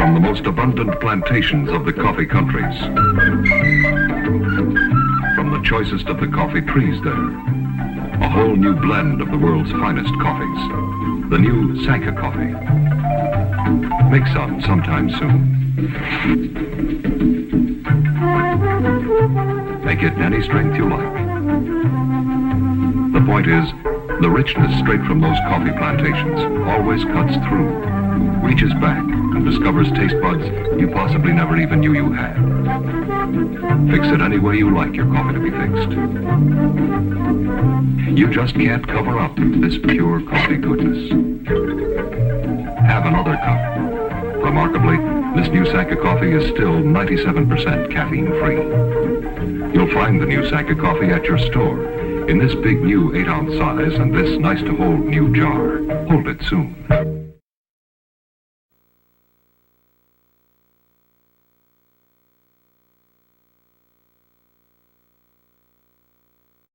from the most abundant plantations of the coffee countries. From the choicest of the coffee trees there. A whole new blend of the world's finest coffees. The new Sanka coffee. Make some sometime soon. Make it any strength you like. The point is, the richness straight from those coffee plantations always cuts through, reaches back, and discovers taste buds you possibly never even knew you had. Fix it any way you like your coffee to be fixed. You just can't cover up this pure coffee goodness. Have another cup. Remarkably, this new Sanka coffee is still 97% caffeine-free. You'll find the new Sanka coffee at your store in this big new 8-ounce size and this nice-to-hold new jar. Hold it soon.